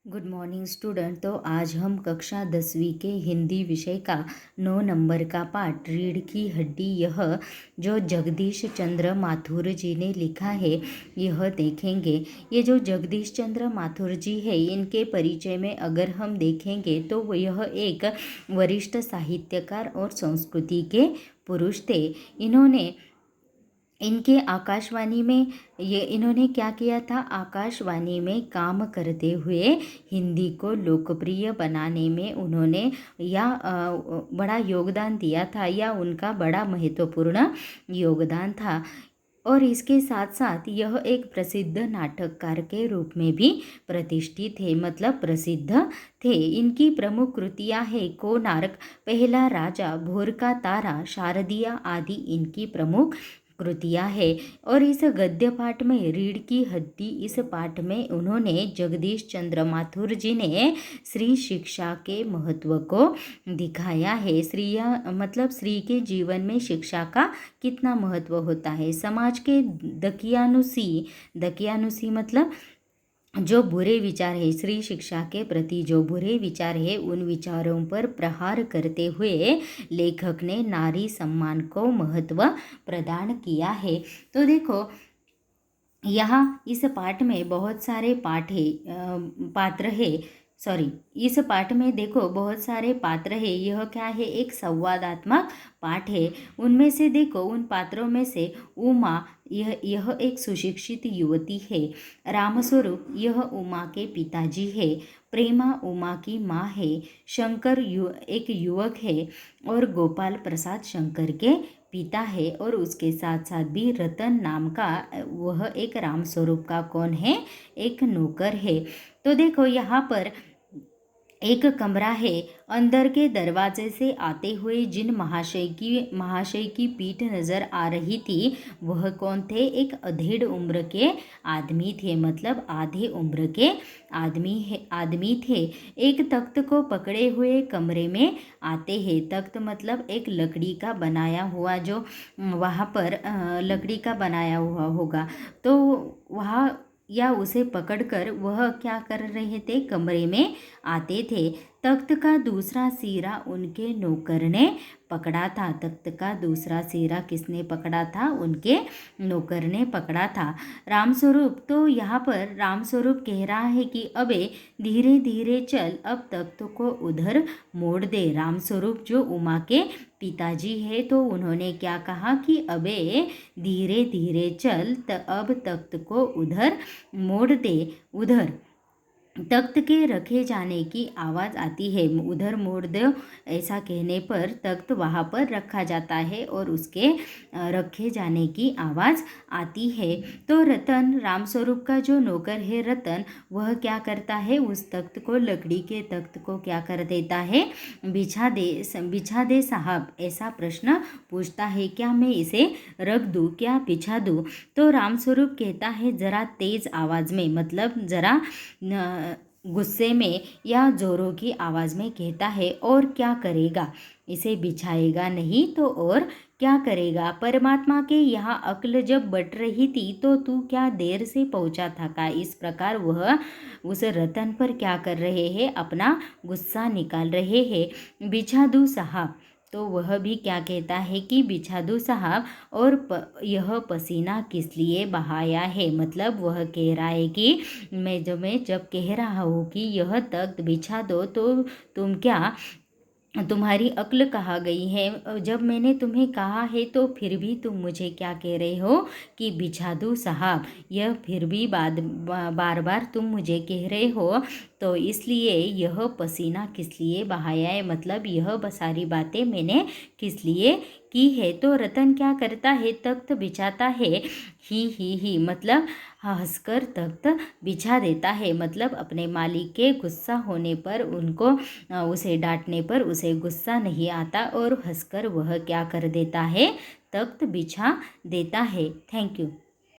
Good morning student. तो आज हम कक्षा 10वीं के हिंदी विषय का 9 नंबर का पाठ रीढ़ की हड्डी, यह जो जगदीश चंद्र माथुर जी ने लिखा है यह देखेंगे। ये जो जगदीश चंद्र माथुर जी है, इनके परिचय में अगर हम देखेंगे तो यह एक वरिष्ठ साहित्यकार और संस्कृति के पुरुष थे। इनके आकाशवाणी में इन्होंने क्या किया था, आकाशवाणी में काम करते हुए हिंदी को लोकप्रिय बनाने में उन्होंने बड़ा योगदान दिया था, या उनका बड़ा महत्वपूर्ण योगदान था। और इसके साथ साथ यह एक प्रसिद्ध नाटककार के रूप में भी प्रतिष्ठित है, मतलब प्रसिद्ध थे। इनकी प्रमुख कृतियां हैं कोणार्क, पहला राजा, भोर का तारा, शारदिया आदि इनकी प्रमुख कृतियां हैं। और इस गद्य पाठ में रीढ़ की हड्डी, इस पाठ में उन्होंने जगदीश चंद्र माथुर जी ने स्त्री शिक्षा के महत्व को दिखाया है। स्त्री के जीवन में शिक्षा का कितना महत्व होता है। समाज के दकियानुसी मतलब जो बुरे विचार है, स्त्री शिक्षा के प्रति जो बुरे विचार है, उन विचारों पर प्रहार करते हुए लेखक ने नारी सम्मान को महत्व प्रदान किया है। तो देखो, यहाँ इस पाठ में बहुत सारे इस पाठ में देखो बहुत सारे पात्र है। यह क्या है, एक संवादात्मक पाठ है। उनमें से देखो, उन पात्रों में से उमा, यह एक सुशिक्षित युवती है। रामस्वरूप, यह उमा के पिताजी है। प्रेमा उमा की माँ है। शंकर एक युवक है, और गोपाल प्रसाद शंकर के पिता है। और उसके साथ साथ भी रतन नाम का वह एक रामस्वरूप का कौन है, एक नौकर है। तो देखो, यहाँ पर एक कमरा है। अंदर के दरवाजे से आते हुए जिन महाशय की पीठ नजर आ रही थी, वह कौन थे, एक अधेड़ उम्र के आदमी थे, मतलब आधे उम्र के आदमी थे। एक तख्त को पकड़े हुए कमरे में आते हैं। तख्त मतलब एक लकड़ी का बनाया हुआ, जो वहाँ पर लकड़ी का बनाया हुआ होगा, तो वहाँ या उसे पकड़कर वह क्या कर रहे थे, कमरे में आते थे। तख्त का दूसरा सिरा उनके नौकर ने पकड़ा था। तख्त का दूसरा सिरा किसने पकड़ा था, उनके नौकर ने पकड़ा था। रामस्वरूप, तो यहाँ पर रामस्वरूप कह रहा है कि अबे धीरे धीरे चल, अब तख्त को उधर मोड़ दे। रामस्वरूप जो उमा के पिताजी है, तो उन्होंने क्या कहा कि अबे धीरे धीरे चल, अब तख्त को उधर मोड़ दे। उधर तख्त के रखे जाने की आवाज़ आती है। उधर मोड़ दो, ऐसा कहने पर तख्त वहाँ पर रखा जाता है और उसके रखे जाने की आवाज़ आती है। तो रतन, रामस्वरूप का जो नौकर है रतन, वह क्या करता है, उस तख्त को, लकड़ी के तख्त को क्या कर देता है, बिछा दे साहब, ऐसा प्रश्न पूछता है, क्या मैं इसे रख दूँ, क्या बिछा दूँ। तो रामस्वरूप कहता है ज़रा तेज़ आवाज़ में, मतलब ज़रा गुस्से में या जोरों की आवाज़ में कहता है, और क्या करेगा, इसे बिछाएगा नहीं तो और क्या करेगा। परमात्मा के यहाँ अक्ल जब बट रही थी, तो तू क्या देर से पहुँचा था का। इस प्रकार वह उस रतन पर क्या कर रहे हैं, अपना गुस्सा निकाल रहे हैं। बिछा दूँ साहब, तो वह भी क्या कहता है कि बिछा दूँ साहब। और यह पसीना किस लिए बहाया है, मतलब वह कह रहा है कि मैं जब कह रहा हूँ कि यह तख्त बिछा दो, तो तुम क्या, तुम्हारी अक्ल कहाँ गई है। जब मैंने तुम्हें कहा है तो फिर भी तुम मुझे क्या कह रहे हो कि बिछा दूँ साहब। यह फिर भी बार बार तुम मुझे कह रहे हो, तो इसलिए यह पसीना किस लिए बहाया है, मतलब यह सारी बातें मैंने किस लिए की है। तो रतन क्या करता है, तख्त बिछाता है। ही मतलब हंसकर तख्त बिछा देता है, मतलब अपने मालिक के गुस्सा होने पर, उसे डांटने पर उसे गुस्सा नहीं आता, और हंसकर वह क्या कर देता है, तख्त बिछा देता है। Thank you.